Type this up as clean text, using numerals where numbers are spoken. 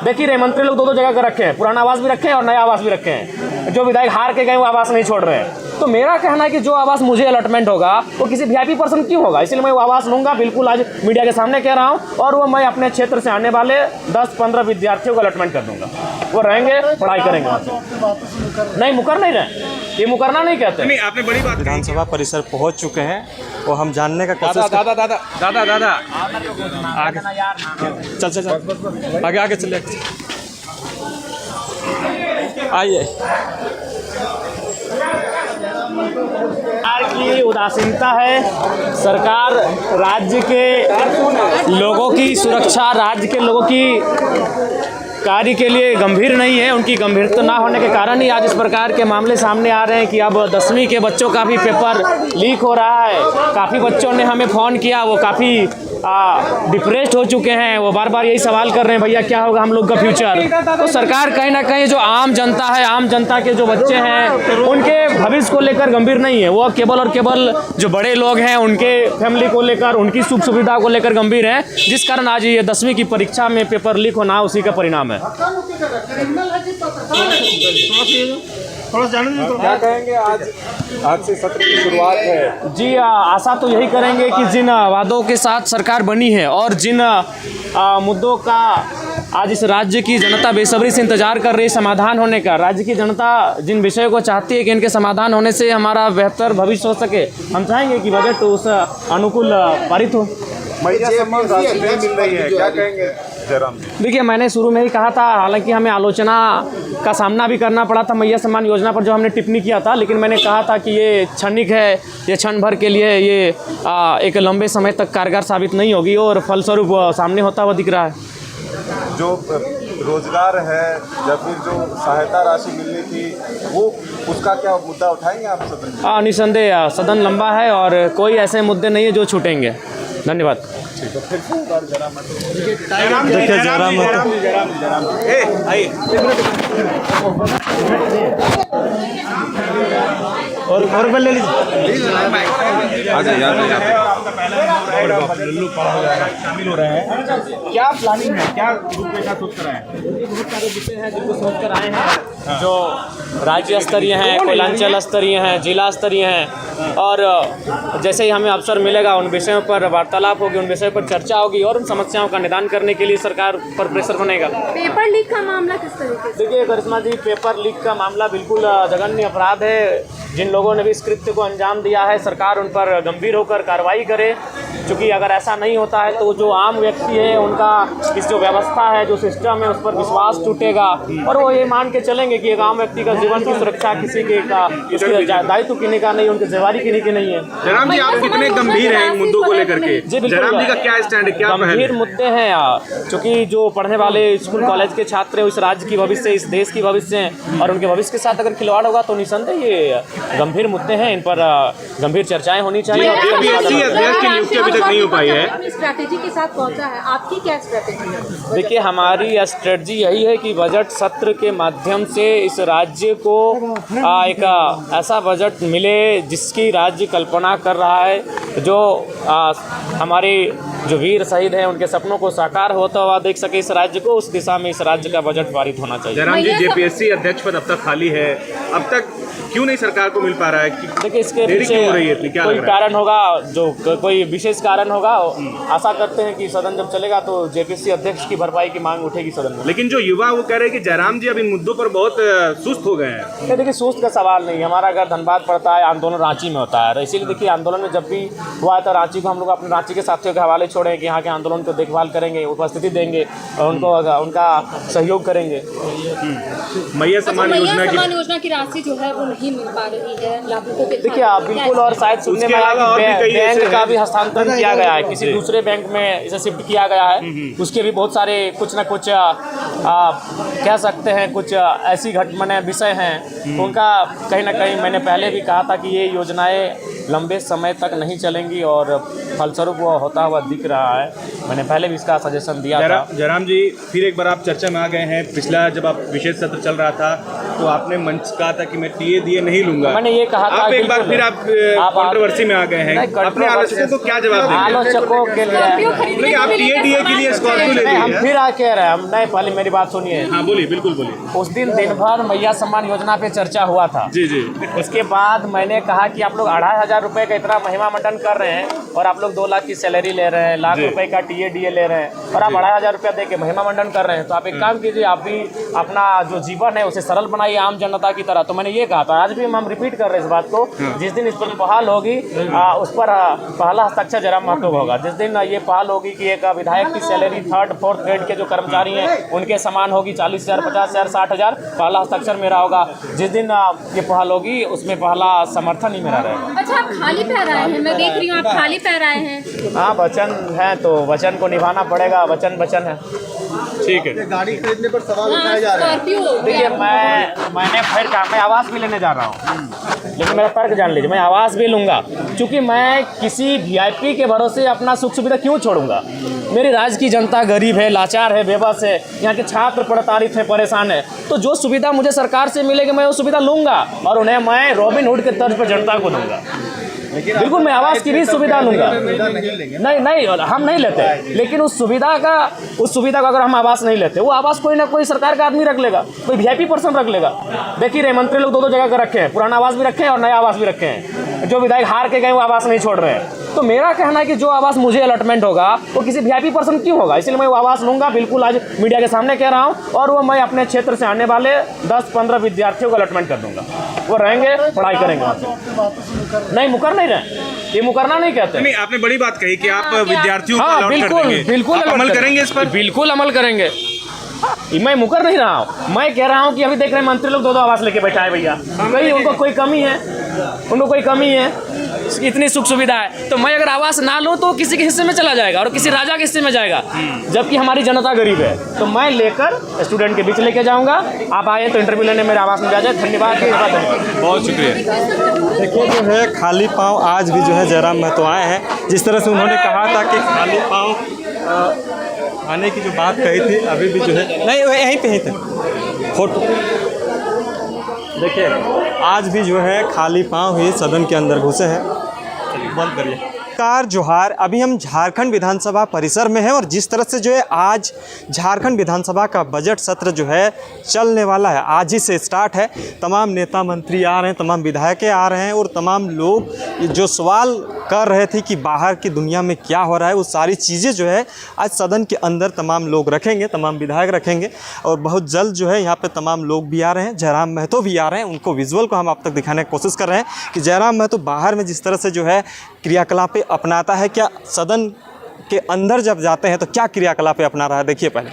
देख ही रहे मंत्री लोग दो दो जगह कर रखे हैं, पुराना आवास भी रखे हैं और नया आवास भी रखे हैं। जो विधायक हार के गए वो आवास नहीं छोड़ रहे हैं। तो मेरा कहना है कि जो आवास मुझे अलॉटमेंट होगा वो किसी वीआईपी पर्सन क्यों होगा, इसलिए मैं वो आवास लूंगा। बिल्कुल आज मीडिया के सामने कह रहा हूँ, और वो मैं अपने क्षेत्र से आने वाले 10-15 विद्यार्थियों को अलॉटमेंट कर दूंगा। वो रहेंगे, पढ़ाई करेंगे वहाँ से। नहीं, मुकर नहीं रहे, ये मुकरना नहीं कहते। नहीं, आपने बड़ी बात। विधानसभा परिसर पहुंच चुके हैं और हम जानने का कोशिश दादा आगे चल आगे चले आइए। सरकार की उदासीनता है। सरकार राज्य के लोगों की सुरक्षा, राज्य के लोगों की कार्य के लिए गंभीर नहीं है। उनकी गंभीरता ना होने के कारण ही आज इस प्रकार के मामले सामने आ रहे हैं कि अब 10वीं के बच्चों का भी पेपर लीक हो रहा है। काफ़ी बच्चों ने हमें फ़ोन किया, वो काफ़ी डिप्रेस्ड हो चुके हैं। वो बार बार यही सवाल कर रहे हैं, भैया क्या होगा हम लोग का फ्यूचर। तो सरकार कहीं ना कहीं जो आम जनता है, आम जनता के जो बच्चे हैं उनके भविष्य को लेकर गंभीर नहीं है। वो केवल और केवल जो बड़े लोग हैं उनके फैमिली को लेकर, उनकी सुख सुविधा को लेकर गंभीर है, जिस कारण आज ये 10वीं की परीक्षा में पेपर लीक होना उसी का परिणाम है। क्या कहेंगे, आज से सत्र की शुरुआत है जी। आशा तो यही करेंगे कि जिन वादों के साथ सरकार बनी है और जिन मुद्दों का आज इस राज्य की जनता बेसब्री से इंतजार कर रही है समाधान होने का, राज्य की जनता जिन विषयों को चाहती है कि इनके समाधान होने से हमारा बेहतर भविष्य हो सके, हम चाहेंगे कि बजट उस अनुकूल पारित हो। मैया सम्मान राशि नहीं मिल रही है, क्या कहेंगे जयराम जी? देखिए, मैंने शुरू में ही कहा था, हालांकि हमें आलोचना का सामना भी करना पड़ा था मैया सम्मान योजना पर जो हमने टिप्पणी किया था, लेकिन मैंने कहा था कि ये क्षणिक है, ये क्षण भर के लिए, ये एक लंबे समय तक कारगर साबित नहीं होगी और फलस्वरूप सामने होता हुआ दिख रहा है। जो रोजगार है या फिर जो सहायता राशि मिलनी थी वो, उसका क्या मुद्दा उठाएंगे आप सदन? निसंदेह सदन लंबा है और कोई ऐसे मुद्दे नहीं है जो छूटेंगे। धन्यवाद। देखिए जयराम और ले लीजिए। शामिल हो रहे हैं, क्या प्लानिंग है, क्या रूपरेखा सोच कर आए हैं? बहुत सारे विषय हैं जिनको सोच कर आए हैं, जो राज्य स्तरीय हैं, कोयलांचल स्तरीय हैं, जिला स्तरीय हैं, और जैसे ही हमें अवसर मिलेगा उन विषयों पर वार्तालाप होगी, उन विषयों पर चर्चा होगी और उन समस्याओं का निदान करने के लिए सरकार पर प्रेशर बनेगा। पेपर लीक का मामला किस तरीके से? देखिए करिश्मा जी, पेपर लीक का मामला बिल्कुल जघन्य अपराध है। जिन लोगों ने भी इस कृत्य को अंजाम दिया है, सरकार उन पर गंभीर होकर कार्रवाई करे, क्योंकि अगर ऐसा नहीं होता है तो जो आम व्यक्ति है उनका इस जो व्यवस्था है, जो सिस्टम है, उस पर विश्वास टूटेगा और वो ये मान के चलेंगे कि एक आम व्यक्ति का जीवन की सुरक्षा किसी के का उसके दायित्व किन्हीं का नहीं, उनकी जिम्मेदारी किन्हीं की नहीं है। जयराम जी, आप कितने गंभीर हैं इन मुद्दों को लेकर के? जी बिल्कुल, जयराम जी का क्या स्टैंड है, क्या गंभीर मुद्दे हैं, क्योंकि जो पढ़ने वाले स्कूल कॉलेज के छात्र हैं, इस राज्य की भविष्य, इस देश की भविष्य हैं और उनके भविष्य के साथ अगर खिलवाड़ होगा तो निसंदेह ये गंभीर मुद्दे हैं, इन पर गंभीर चर्चाएं होनी चाहिए। अध्यक्ष की नियुक्ति अभी तक नहीं हो पाई है। स्ट्रैटेजी के साथ पहुंचा है, आपकी क्या स्ट्रैटेजी है? देखिए, हमारी स्ट्रेटजी यही है कि बजट सत्र के माध्यम से इस राज्य को एक ऐसा बजट मिले जिसकी राज्य कल्पना कर रहा है, जो हमारे जो वीर शहीद हैं उनके सपनों को साकार होता हुआ देख सके इस राज्य को, उस दिशा में इस राज्य का बजट पारित होना चाहिए। जयराम जी, जेपीएससी अध्यक्ष पद अब तक खाली है, अब तक क्यों नहीं सरकार को मिल पा रहा है? देखिए, इसके देरी पीछे क्यों हो रही है? क्या कोई कारण होगा, जो कोई विशेष कारण होगा। आशा करते हैं कि सदन जब चलेगा तो जेपीएससी अध्यक्ष की भरपाई की मांग उठेगी सदन में। लेकिन जो युवा वो कह रहे हैं कि जयराम जी अब इन मुद्दों पर बहुत सुस्त हो गए हैं। देखिए, सुस्त का सवाल नहीं, हमारा अगर धनबाद पड़ता है, आंदोलन रांची में होता है, इसीलिए देखिए आंदोलन में जब भी हुआ है तो रांची को हम लोग अपने रांची के साथियों के हवाले छोड़े कि यहाँ के आंदोलन को देखभाल करेंगे, उपस्थिति देंगे और उनको उनका सहयोग करेंगे। मैया सम्मान योजना की राशि जो है वो नहीं मिल पा रही है लाभुकों के। देखिए बिल्कुल, और शायद सुनने में आया कि बैंक का भी हस्तांतरण किया गया है, किसी दूसरे बैंक में इसे शिफ्ट किया गया है, उसके भी बहुत सारे कुछ ना कुछ कह सकते हैं कुछ ऐसी घटनाएं विषय हैं, उनका कहीं ना कहीं मैंने पहले भी कहा था कि ये योजनाएं लंबे समय तक नहीं चलेंगी और फलस्वरूप वो होता हुआ दिख रहा है। मैंने पहले भी इसका सजेशन दिया था। जयराम जी, फिर एक बार आप चर्चा में आ गए हैं। पिछला जब आप विशेष सत्र चल रहा था तो आपने मंच कहा था कि मैं टीए दिए नहीं लूंगा। मैंने ये कहा था, आप एक बार फिर आप कंट्रोवर्सी में आ गए हैं। अपने आलोचकों को क्या जवाब देंगे? आलोचकों के लिए नहीं, आप टीए के लिए स्कॉर्पियो ले हम लिए। फिर आ कह रहे हैं, हम नहीं, पहले मेरी बात सुनिए। हाँ बोलिए, बिल्कुल बोलिए। उस दिन भर मैया सम्मान योजना पे चर्चा हुआ था। जी जी। उसके बाद मैंने कहा कि आप लोग 2500 रुपये का इतना महिमा मंडन कर रहे हैं और आप लोग 2 लाख की सैलरी ले रहे हैं, लाख रुपए का टीए डीए ले रहे हैं और आप 2500 रुपया दे के महिमा मंडन कर रहे हैं। तो आप एक काम कीजिए, आप भी अपना जो जीवन है उसे सरल बनाइए आम जनता की तरह। तो मैंने ये कहा था, आज भी हम रिपीट कर रहे हैं इस बात को। जिस दिन इस पर पहल होगी उस पर पहला हस्ताक्षर जयराम महतो का होगा। जिस दिन ये पहल होगी कि एक विधायक की सैलरी 3rd 4th ग्रेड के जो कर्मचारी हैं उनके समान होगी 40,000 50,000 60,000, पहला हस्ताक्षर मेरा होगा। जिस दिन ये पहल होगी उसमें पहला समर्थन ही मेरा रहेगा। अच्छा, आप खाली पैर आए हैं, मैं देख रही हूँ आप खाली पैर आए हैं। हाँ, वचन है तो वचन को निभाना पड़ेगा, वचन है। ठीक है। गाड़ी खरीदने पर सवाल उठाए जा रहे हैं। स्कॉर्पियो देखिए, मैंने फिर कहा मैं आवास भी लेने जा रहा हूँ, लेकिन मेरा तर्क जान लीजिए, मैं आवास भी लूँगा क्योंकि मैं किसी वीआईपी के भरोसे अपना सुख सुविधा क्यों छोड़ूंगा। मेरी राज्य की जनता गरीब है, लाचार है, बेबस है, यहाँ के छात्र प्रताड़ित है, परेशान है। तो जो सुविधा मुझे सरकार से मिलेगी मैं वो सुविधा लूँगा और उन्हें मैं रॉबिन हुड के तर्ज पर जनता को दूंगा। बिल्कुल, मैं आवास की भी सुविधा लूंगा। नहीं, हम नहीं लेते, लेकिन उस सुविधा को अगर हम आवास नहीं लेते, वो आवास कोई ना कोई सरकार का आदमी रख लेगा, कोई वीआईपी पर्सन रख लेगा। देखिए रहे मंत्री लोग 2 जगह का रखे हैं, पुराना आवास भी रखे हैं और नया आवास भी रखे हैं। जो विधायक हार के गए वो आवास नहीं छोड़ रहे हैं। तो मेरा कहना है कि जो आवास मुझे अलॉटमेंट होगा वो किसी वीआईपी पर्सन क्यों होगा, इसलिए मैं वो आवास लूंगा। बिल्कुल आज मीडिया के सामने कह रहा हूँ, और वो मैं अपने क्षेत्र से आने वाले 10-15 विद्यार्थियों को अलॉटमेंट कर दूंगा। वो रहेंगे, पढ़ाई करेंगे। नहीं, मुकर नहीं रहे, ये मुकरना नहीं कहते। नहीं, आपने बड़ी बात कही कि आप विद्यार्थियों को अलॉट कर देंगे। बिल्कुल आप अमल करेंगे इस पर? बिल्कुल अमल करेंगे। मैं मुकर नहीं रहा हूँ, मैं कह रहा हूँ कि अभी देख रहे हैं मंत्री लोग 2 आवास लेके बैठा है भैया। कहीं उनको कोई कमी है, इतनी सुख सुविधा है। तो मैं अगर आवास ना लूँ तो किसी के हिस्से में चला जाएगा और किसी राजा के हिस्से में जाएगा, जबकि हमारी जनता गरीब है। तो मैं लेकर स्टूडेंट के बीच लेके जाऊँगा। आप आए तो इंटरव्यू लेने मेरे आवास में जा जाए। धन्यवाद, बहुत शुक्रिया। देखिए, जो है खाली पाँव आज भी जो है जयराम महतो आए हैं। जिस तरह से उन्होंने कहा था कि खाली पाँव आने की जो बात कही थी, अभी भी जो है नहीं, वो यहीं पे ही थे फोटो। देखिए, आज भी जो है खाली पाँव ही सदन के अंदर घुसे हैं। बंद करिए। नमस्कार, जोहार। अभी हम झारखंड विधानसभा परिसर में हैं और जिस तरह से जो है आज झारखंड विधानसभा का बजट सत्र जो है चलने वाला है, आज ही से स्टार्ट है। तमाम नेता मंत्री आ रहे हैं, तमाम विधायक आ रहे हैं और तमाम लोग जो सवाल कर रहे थे कि बाहर की दुनिया में क्या हो रहा है, वो सारी चीज़ें जो है आज सदन के अंदर तमाम लोग रखेंगे, तमाम विधायक रखेंगे। और बहुत जल्द जो है यहाँ पर तमाम लोग भी आ रहे हैं, जयराम महतो भी आ रहे हैं। उनको विजुअल को हम आप तक दिखाने की कोशिश कर रहे हैं कि जयराम महतो बाहर में जिस तरह से जो है क्रियाकलापें अपनाता है, क्या सदन के अंदर जब जाते हैं तो क्या क्रियाकलापें अपना रहा है, देखिए पहले।